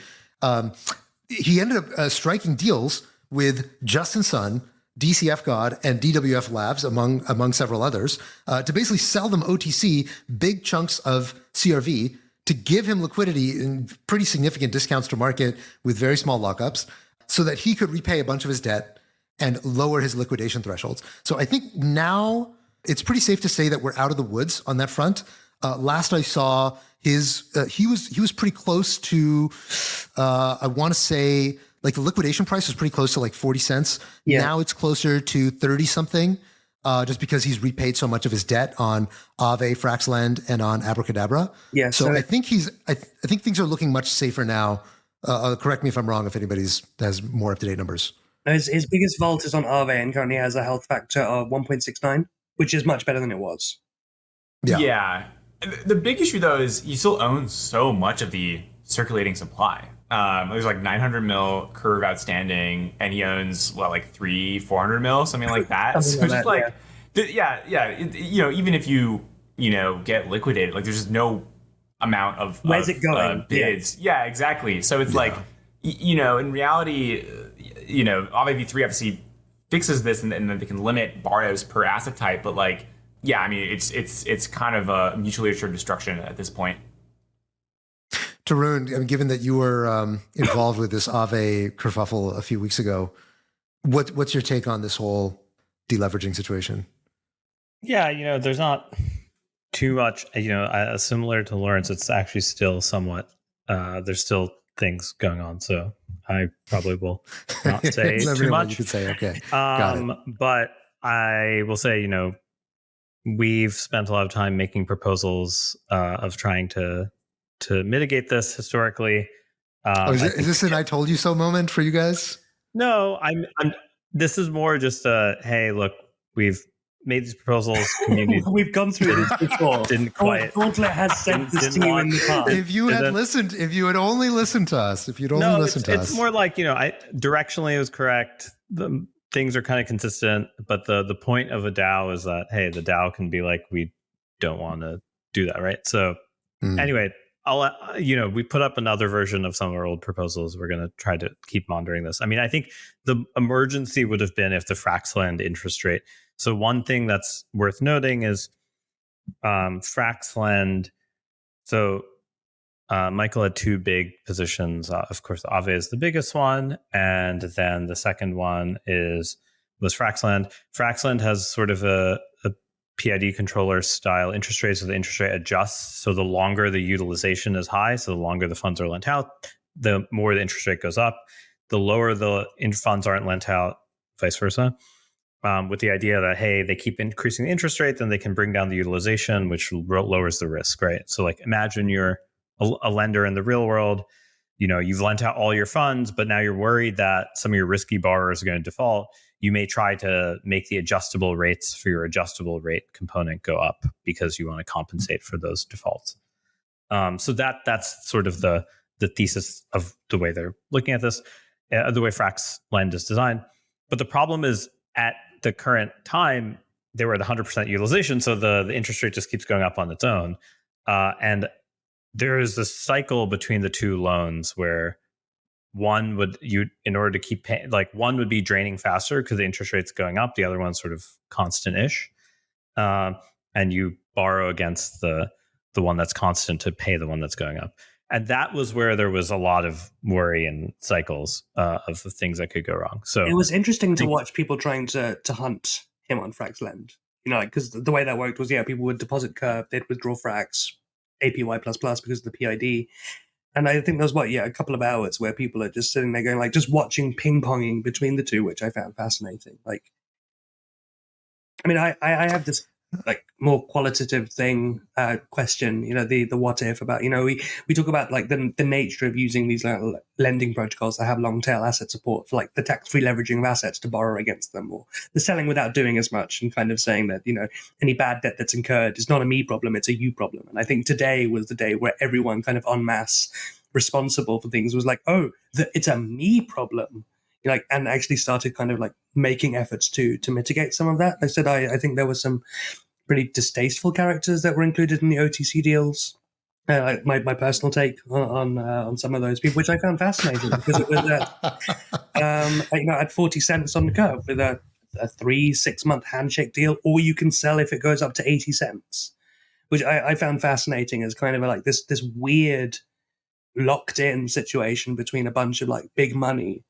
He ended up striking deals with Justin Sun, DCF God, and DWF Labs, among several others, to basically sell them OTC big chunks of CRV to give him liquidity in pretty significant discounts to market with very small lockups so that he could repay a bunch of his debt and lower his liquidation thresholds. So I think now it's pretty safe to say that we're out of the woods on that front. Last I saw, he was pretty close to, I want to say, like the liquidation price was pretty close to like 40 cents. Yeah. Now it's closer to 30 something, just because he's repaid so much of his debt on Aave, Fraxlend, and on Abracadabra. Yeah. So I think I think things are looking much safer now. Correct me if I'm wrong if anybody has more up-to-date numbers. His biggest vault is on Aave and currently has a health factor of 1.69, which is much better than it was. Yeah. The big issue though is you still own so much of the circulating supply. There's like 900 mil Curve outstanding, and he owns like 400 mil, something like that. So just even if you get liquidated, like there's just no amount of where's it going bids. Yeah, exactly. So it's like in reality, Aave v3 obviously fixes this, and then they can limit borrows per asset type. But it's kind of a mutually assured destruction at this point. Tarun, given that you were involved with this Aave kerfuffle a few weeks ago, what's your take on this whole deleveraging situation? Yeah, there's not too much, similar to Laurence, it's actually still somewhat, there's still things going on. So I probably will not say too much. You could say, okay, got it. But I will say, we've spent a lot of time making proposals of trying to mitigate this historically. Is this an "I told you so" moment for you guys? No, I'm. This is more just hey, look, we've made these proposals. Community, we've gone through this before. Didn't quite. Gauntlet has sent this to you in the past. If you had listened, if you had only listened to us, it's more like directionally it was correct. The things are kind of consistent, but the point of a DAO is that hey, the DAO can be like, we don't want to do that, right? So anyway. we put up another version of some of our old proposals. We're going to try to keep monitoring this. I mean, I think the emergency would have been if the Fraxlend interest rate. So one thing that's worth noting is Fraxlend. So Michael had two big positions. Of course, Aave is the biggest one, and then the second one was Fraxlend. Fraxlend has sort of a PID controller style interest rate, so the interest rate adjusts. So the longer the utilization is high, so the longer the funds are lent out, the more the interest rate goes up. The lower the funds aren't lent out, vice versa. With the idea that, hey, they keep increasing the interest rate, then they can bring down the utilization, which lowers the risk, right? So like imagine you're a lender in the real world, you've lent out all your funds, but now you're worried that some of your risky borrowers are going to default. You may try to make the adjustable rates for your adjustable rate component go up because you want to compensate for those defaults. So that's sort of the thesis of the way they're looking at this, the way Fraxlend is designed. But the problem is at the current time, they were at 100% utilization, so the interest rate just keeps going up on its own. And there is this cycle between the two loans where one would in order to keep paying, like one would be draining faster because the interest rate's going up, the other one's sort of constant-ish, and you borrow against the one that's constant to pay the one that's going up. And that was where there was a lot of worry and cycles of the things that could go wrong. So it was interesting to watch people trying to hunt him on Fraxlend. Because the way that worked was, people would deposit curve, they'd withdraw Frax, APY++ because of the PID. And I think there was, a couple of hours where people are just sitting there going, like, just watching ping-ponging between the two, which I found fascinating. Like, I mean, I have this, like, more qualitative question, the what if about, we talk about, like, the nature of using these lending protocols that have long-tail asset support for, like, the tax-free leveraging of assets to borrow against them, or the selling without doing as much, and kind of saying that, any bad debt that's incurred is not a me problem, it's a you problem. And I think today was the day where everyone kind of en masse responsible for things was like, it's a me problem. And actually started kind of like making efforts to mitigate some of that. I said, I think there was some pretty distasteful characters that were included in the OTC deals. My personal take on some of those people, which I found fascinating because it was at 40 cents on the curve with a 3-6 month handshake deal, or you can sell if it goes up to 80 cents, which I found fascinating as kind of like this weird locked in situation between a bunch of like big money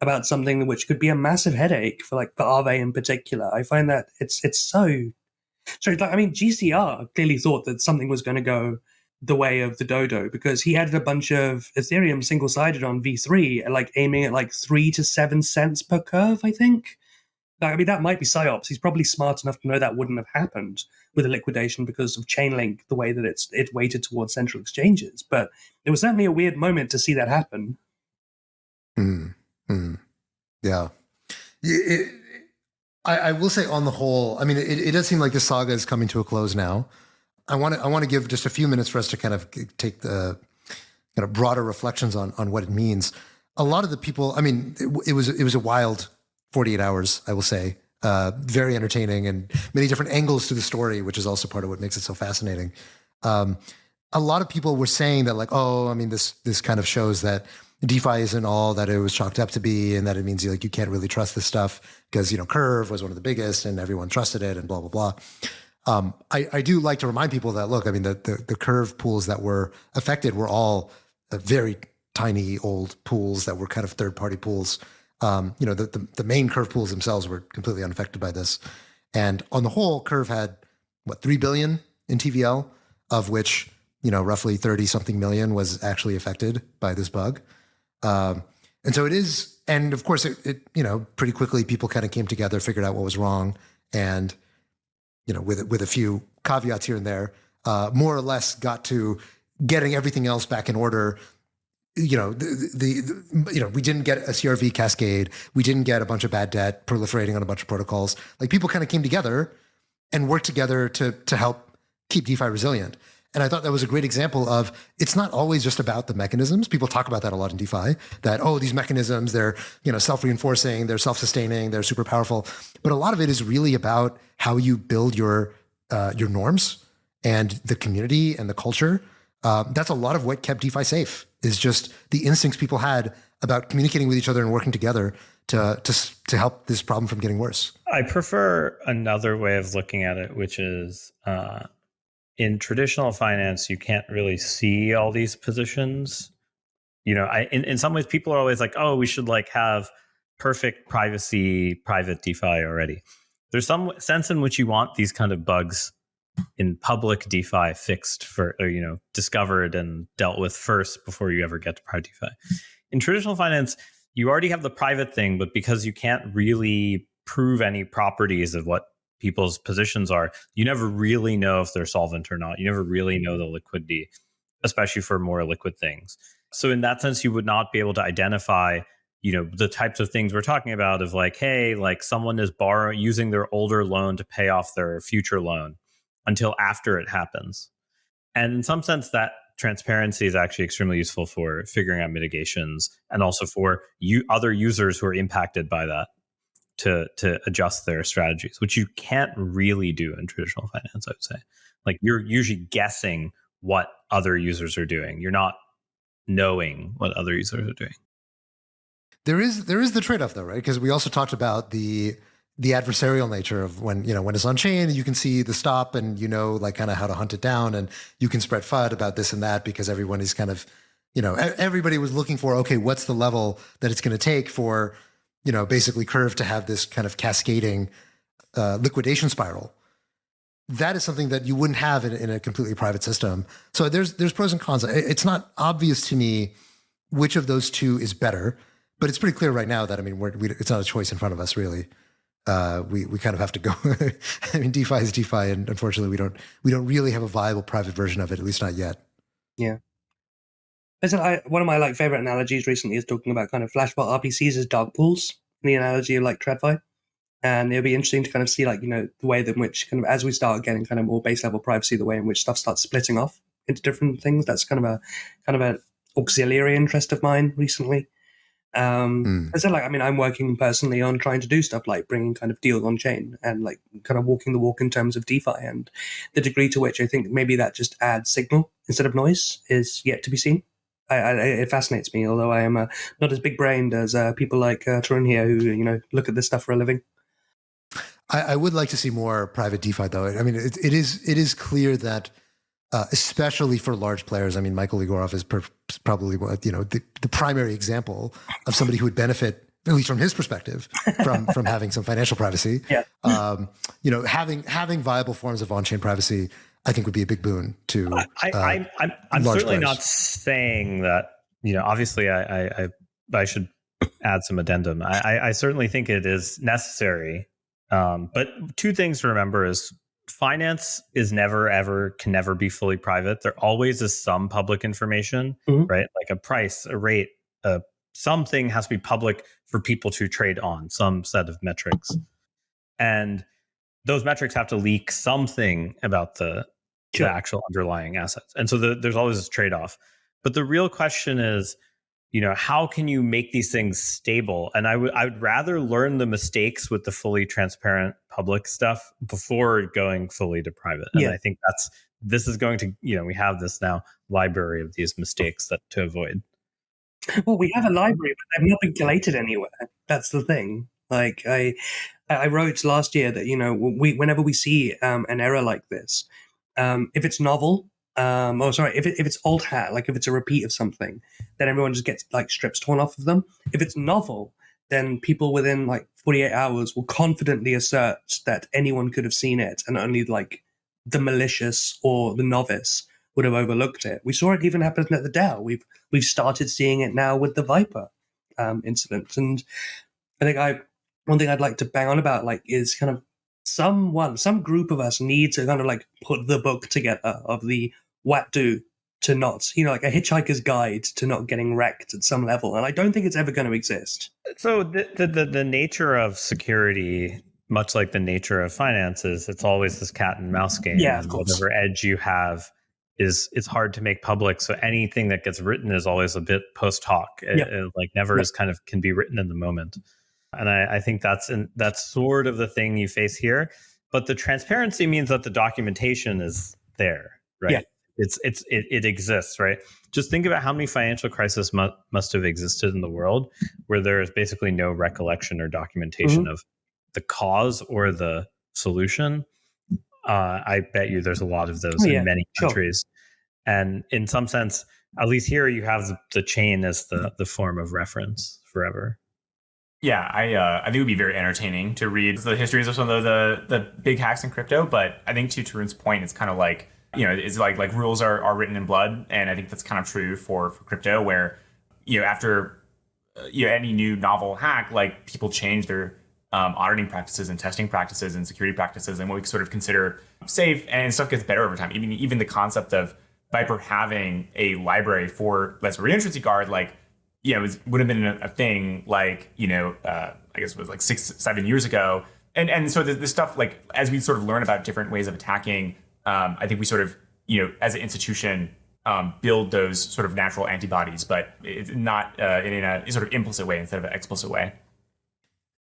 about something which could be a massive headache for Aave in particular. I find that it's so like, I mean, GCR clearly thought that something was going to go the way of the dodo because he added a bunch of Ethereum single-sided on V3, like aiming at like 3 to 7 cents per curve, I think. I mean, that might be psyops. He's probably smart enough to know that wouldn't have happened with a liquidation because of Chainlink, the way that it's weighted towards central exchanges. But it was certainly a weird moment to see that happen. Yeah. I will say on the whole, I mean, it does seem like this saga is coming to a close now. I want to give just a few minutes for us to kind of take the kind of broader reflections on what it means. A lot of the people, I mean, it was a wild 48 hours, I will say, very entertaining and many different angles to the story, which is also part of what makes it so fascinating. A lot of people were saying that, like, I mean, this kind of shows that DeFi isn't all that it was chalked up to be, and that it means you can't really trust this stuff because Curve was one of the biggest and everyone trusted it and blah blah blah. I do like to remind people that, look, I mean, the Curve pools that were affected were all very tiny old pools that were kind of third party pools. The main Curve pools themselves were completely unaffected by this, and on the whole, Curve had 3 billion in TVL, of which roughly 30 something million was actually affected by this bug. And so it is, and of course it pretty quickly people kind of came together, figured out what was wrong, and with a few caveats here and there, more or less got to getting everything else back in order. We didn't get a CRV cascade, we didn't get a bunch of bad debt proliferating on a bunch of protocols. Like, people kind of came together and worked together to help keep DeFi resilient. And I thought that was a great example of, it's not always just about the mechanisms. People talk about that a lot in DeFi, that, these mechanisms, they're, self-reinforcing, they're self-sustaining, they're super powerful. But a lot of it is really about how you build your norms and the community and the culture. That's a lot of what kept DeFi safe, is just the instincts people had about communicating with each other and working together to help this problem from getting worse. I prefer another way of looking at it, which is in traditional finance, you can't really see all these positions. In some ways, people are always like, oh, we should like have perfect privacy, private DeFi already. There's some sense in which you want these kind of bugs in public DeFi fixed discovered and dealt with first before you ever get to private DeFi. In traditional finance, you already have the private thing, but because you can't really prove any properties of what people's positions are, you never really know if they're solvent or not. You never really know the liquidity, especially for more liquid things. So in that sense, you would not be able to identify, the types of things we're talking about of like, hey, like someone is using their older loan to pay off their future loan until after it happens. And in some sense, that transparency is actually extremely useful for figuring out mitigations and also for other users who are impacted by that to adjust their strategies, which you can't really do in traditional finance, I would say. Like you're usually guessing what other users are doing. You're not knowing what other users are doing. There is the trade-off though, right? Because we also talked about the adversarial nature of when it's Unchained, you can see the stop and like kind of how to hunt it down, and you can spread FUD about this and that because everyone is kind of, everybody was looking for, okay, what's the level that it's going to take for, basically Curve to have this kind of cascading liquidation spiral. That is something that you wouldn't have in a completely private system. So there's pros and cons. It's not obvious to me which of those two is better, but it's pretty clear right now that, it's not a choice in front of us, really. We kind of have to go. DeFi is DeFi, and unfortunately, we don't really have a viable private version of it, at least not yet. Yeah. One of my favorite analogies recently is talking about kind of flashbot RPCs as dog pools, in the analogy of TradFi. And it'll be interesting to kind of see the way in which kind of as we start getting kind of more base level privacy, the way in which stuff starts splitting off into different things. That's kind of an auxiliary interest of mine recently. I said, I'm working personally on trying to do stuff like bringing kind of deals on chain and kind of walking the walk in terms of DeFi, and the degree to which I think maybe that just adds signal instead of noise is yet to be seen. It fascinates me, although I am not as big brained as people like Tarun here who look at this stuff for a living. I would like to see more private DeFi though. It is clear that especially for large players. Michael Egorov is probably the primary example of somebody who would benefit, at least from his perspective, from having some financial privacy. Yeah. Having viable forms of on-chain privacy, I think, would be a big boon to. I'm certainly not saying that. Obviously, I should add some addendum. I certainly think it is necessary. But two things to remember is finance can never be fully private. There always is some public information, right? Like a price, a rate, something has to be public for people to trade on, some set of metrics. And those metrics have to leak something about the actual underlying assets. And so there's always this trade-off. But the real question is, how can you make these things stable? And I would rather learn the mistakes with the fully transparent public stuff before going fully to private. And I think this is going to, we have this now library of these mistakes to avoid. Well, we have a library, but they've not been collated anywhere. That's the thing. I wrote last year that, whenever we see an error like this, if it's novel, if it's old hat, if it's a repeat of something, then everyone just gets strips torn off of them. If it's novel, then people within 48 hours will confidently assert that anyone could have seen it, and only the malicious or the novice would have overlooked it. We saw it even happen at the DAO. We've started seeing it now with the Viper incident, and I think one thing I'd like to bang on about is kind of some group of us need to kind of put the book together of the what do to not, a hitchhiker's guide to not getting wrecked at some level. And I don't think it's ever going to exist. So the nature of security, much like the nature of finances, it's always this cat and mouse game. Yeah, of course. Whatever edge you have it's hard to make public. So anything that gets written is always a bit post hoc. It never is kind of can be written in the moment. And I think that's sort of the thing you face here. But the transparency means that the documentation is there, right? Yeah. It exists, right? Just think about how many financial crises must have existed in the world where there is basically no recollection or documentation of the cause or the solution. I bet you there's a lot of those in many countries. And in some sense, at least here, you have the chain as the form of reference forever. Yeah, I think it would be very entertaining to read the histories of some of the big hacks in crypto. But I think to Tarun's point, it's kind of like, it's like rules are written in blood. And I think that's kind of true for crypto, where, after any new novel hack, like people change their auditing practices and testing practices and security practices and what we sort of consider safe, and stuff gets better over time. Even the concept of Viper having a library for, let's say, reentrancy guard, like, would have been a thing, like, I guess it was like 6-7 years ago. And so this stuff, like, as we sort of learn about different ways of attacking, I think we sort of, as an institution, build those sort of natural antibodies, but it's not in a sort of implicit way instead of an explicit way.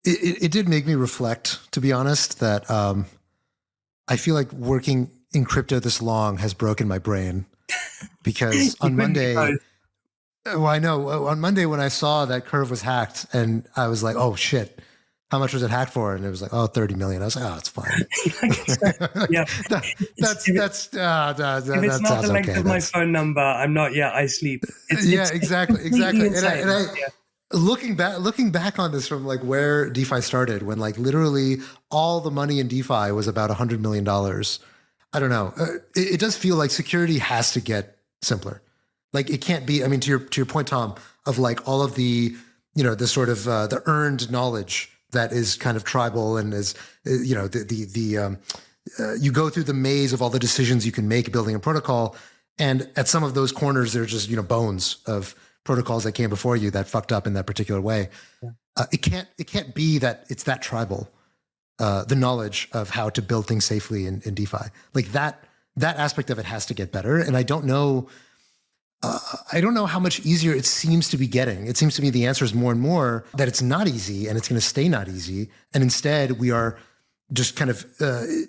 It did make me reflect, to be honest, that I feel like working in crypto this long has broken my brain, because on Monday, well, I know on Monday when I saw that Curve was hacked, and I was like, oh shit, how much was it hacked for? And it was like, oh, 30 million. I was like, oh, it's fine. Yeah. That's if it's not the length of my phone number, I'm not, I sleep. Exactly. And I looking back on this from like where DeFi started, when like literally all the money in DeFi was about $100 million. I don't know. It does feel like security has to get simpler. Like it can't be, I mean, to your point, Tom, of like all of the, the sort of the earned knowledge that is kind of tribal and is, you go through the maze of all the decisions you can make building a protocol. And at some of those corners, there's just, bones of protocols that came before you that fucked up in that particular way. Yeah. It can't be that it's that tribal, the knowledge of how to build things safely in DeFi. Like that aspect of it has to get better. And I don't know how much easier it seems to be getting. It seems to me the answer is more and more that it's not easy, and it's going to stay not easy. And instead, we are just kind of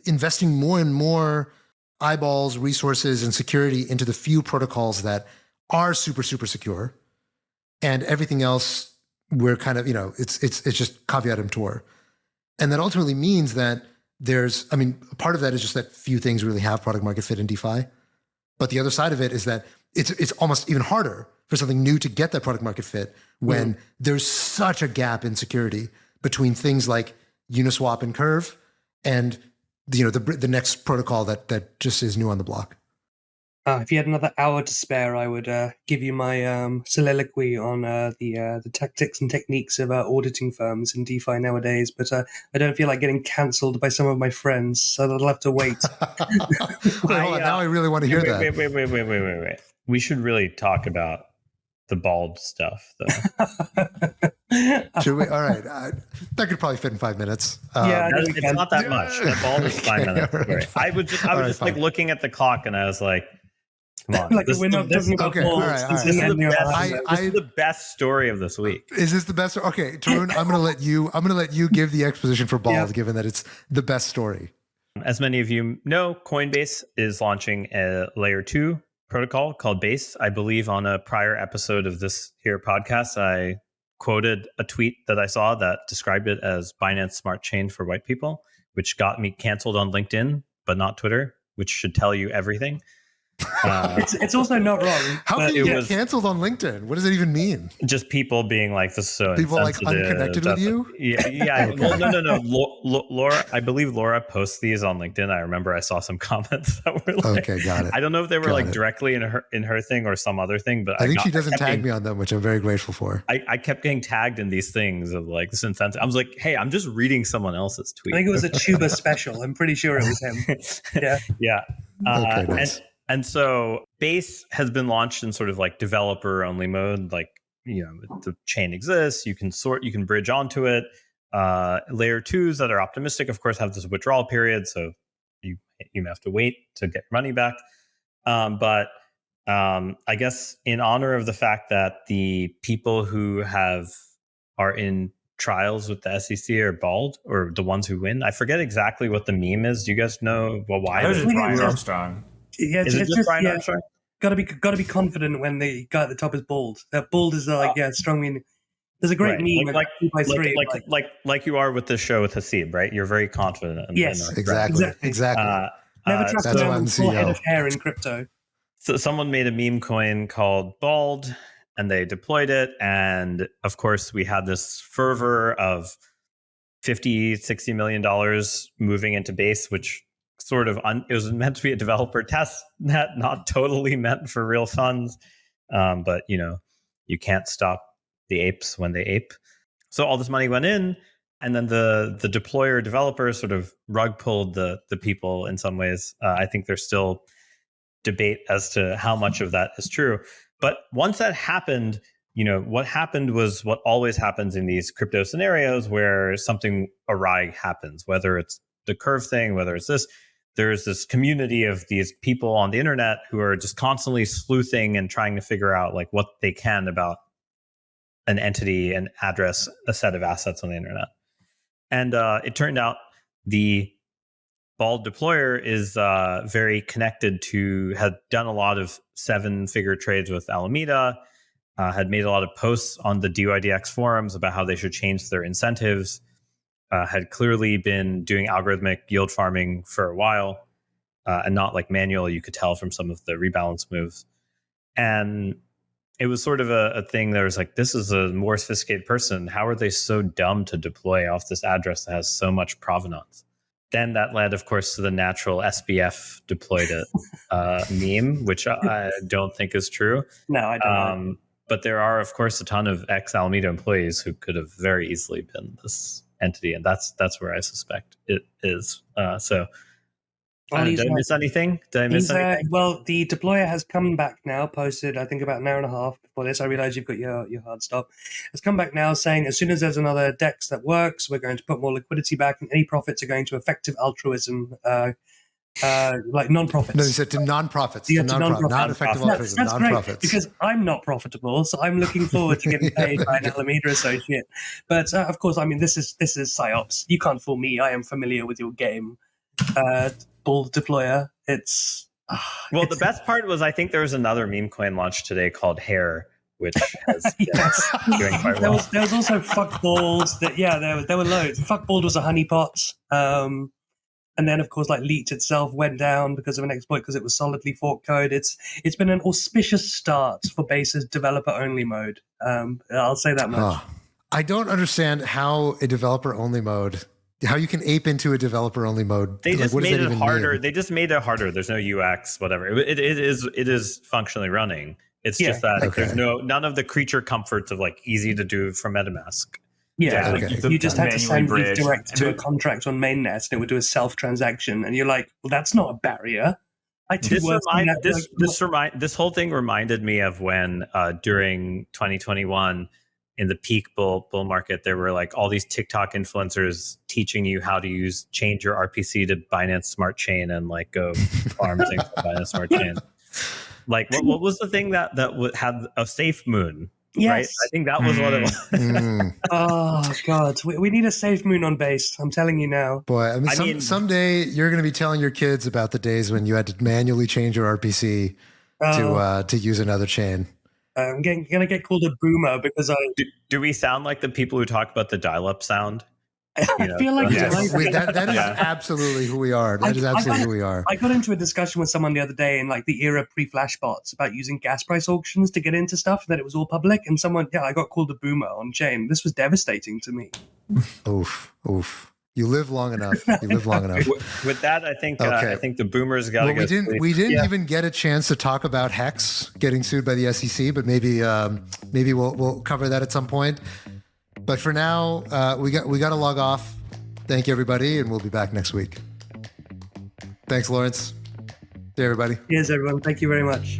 investing more and more eyeballs, resources, and security into the few protocols that are super, super secure. And everything else, we're kind of, it's just caveat emptor. And that ultimately means that part of that is just that few things really have product market fit in DeFi. But the other side of it is that it's almost even harder for something new to get that product market fit when there's such a gap in security between things like Uniswap and Curve and the next protocol that just is new on the block. If you had another hour to spare, I would give you my soliloquy on the tactics and techniques of auditing firms in DeFi nowadays, but I don't feel like getting cancelled by some of my friends, so I'll have to wait. Now I really want to hear that. Wait. We should really talk about the bald stuff, though. Should we? All right. That could probably fit in 5 minutes. It's not that much. The bald is 5 minutes. Right. I was just like looking at the clock, and I was like, come on. Like we're not talking about balls. This is the best story of this week. Is this the best? Okay, Tarun, I'm going to let you give the exposition for bald, given that it's the best story. As many of you know, Coinbase is launching a layer 2 protocol called Base. I believe on a prior episode of this here podcast, I quoted a tweet that I saw that described it as Binance Smart Chain for white people, which got me canceled on LinkedIn, but not Twitter, which should tell you everything. It's also not wrong. How can you get canceled on LinkedIn? What does it even mean? Just people being like, this is so people like unconnected with you? Yeah. Okay. Well, no. Laura, I believe Laura posts these on LinkedIn. I remember I saw some comments that were like, okay, got it. I don't know if they were directly in her thing or some other thing, but I think she doesn't tag me on them, which I'm very grateful for. I kept getting tagged in these things of like this incentive. I was like, hey, I'm just reading someone else's tweet. I think it was a Tuba special. I'm pretty sure it was him. Yeah. Yeah. Okay, nice. And so Base has been launched in sort of like developer only mode. Like, the chain exists, you can bridge onto it. Layer 2s that are optimistic, of course, have this withdrawal period. So you have to wait to get your money back. But I guess in honor of the fact that the people who are in trials with the SEC are bald, or the ones who win. I forget exactly what the meme is. Do you guys know why? Brian Armstrong. Yeah, Is it just Brian Armstrong? Got to be confident when the guy at the top is bald. Bald is strong meaning. There's a great meme like 2x3. Like you are with this show with Haseeb, right? You're very confident. Yes, exactly. Never trust that's a why man I'm with full head CEO. of hair in crypto. So someone made a meme coin called Bald, and they deployed it. And of course, we had this fervor of $50-60 million moving into Base, which sort of it was meant to be a developer test net, not totally meant for real funds. But you can't stop the apes when they ape. So all this money went in, and then the deployer developer sort of rug pulled the people in some ways. I think there's still debate as to how much of that is true. But once that happened, what happened was what always happens in these crypto scenarios where something awry happens, whether it's the curve thing, whether it's this. There's this community of these people on the internet who are just constantly sleuthing and trying to figure out like what they can about an entity, an address, a set of assets on the internet. And it turned out the Bald deployer is very connected to, had done a lot of 7-figure trades with Alameda, had made a lot of posts on the DYDX forums about how they should change their incentives, had clearly been doing algorithmic yield farming for a while, and not like manual, you could tell from some of the rebalance moves. And it was sort of a thing that was like, this is a more sophisticated person. How are they so dumb to deploy off this address that has so much provenance? Then that led, of course, to the natural SBF deployed it meme, which I don't think is true. No, I don't. But there are, of course, a ton of ex-Alameda employees who could have very easily been this entity, and that's where I suspect it is. Did I miss anything? Well, the deployer has come back now, posted, I think, about an hour and a half before this. I realize you've got your hard stop. Has come back now saying, as soon as there's another DEX that works, we're going to put more liquidity back, and any profits are going to effective altruism, like non-profits. No, you said to non-profits. Yeah, to non-profits. Not effective altruism, that's non-profits. Great, because I'm not profitable, so I'm looking forward to getting paid by an Alameda associate. But of course, I mean, this is psyops. You can't fool me. I am familiar with your game. Bald deployer. The best part was I think there was another meme coin launched today called Hair, which is doing quite well. There was also Fuckbald. There were loads. Fuckbald was a honeypot. And then, of course, like Leaked itself went down because of an exploit because it was solidly forked code. It's been an auspicious start for Base's developer-only mode. I'll say that much. I don't understand how a developer-only mode, how you can ape into a developer-only mode. They just made it harder. They just made it harder. There's no UX, whatever. It is functionally running. It's just that there's none of the creature comforts of like easy to do from MetaMask. Yeah, you just have to send it direct to a contract on mainnet, and it would do a self-transaction, and you're like, well, that's not a barrier. This whole thing reminded me of when during 2021 in the peak bull market, there were like all these TikTok influencers teaching you how to change your RPC to Binance Smart Chain and like go farm things to Binance Smart Chain. Like what was the thing that had a safe moon? Yes. Right? I think that was what it was. Oh God, we need a safe moon on Base. I'm telling you now. Boy, I mean, someday you're going to be telling your kids about the days when you had to manually change your RPC to use another chain. I'm going to get called a boomer because Do we sound like the people who talk about the dial-up sound? I feel like that is absolutely who we are. That is absolutely who we are. I got into a discussion with someone the other day in like the era pre-Flashbots about using gas price auctions to get into stuff, that it was all public, and I got called a boomer on chain. This was devastating to me. Oof. You live long enough. With that, I think I think the boomers got to go. We didn't even get a chance to talk about Hex getting sued by the SEC, but maybe we'll cover that at some point. But for now, we got to log off. Thank you, everybody, and we'll be back next week. Thanks, Laurence. See you, everybody. Cheers, everyone. Thank you very much.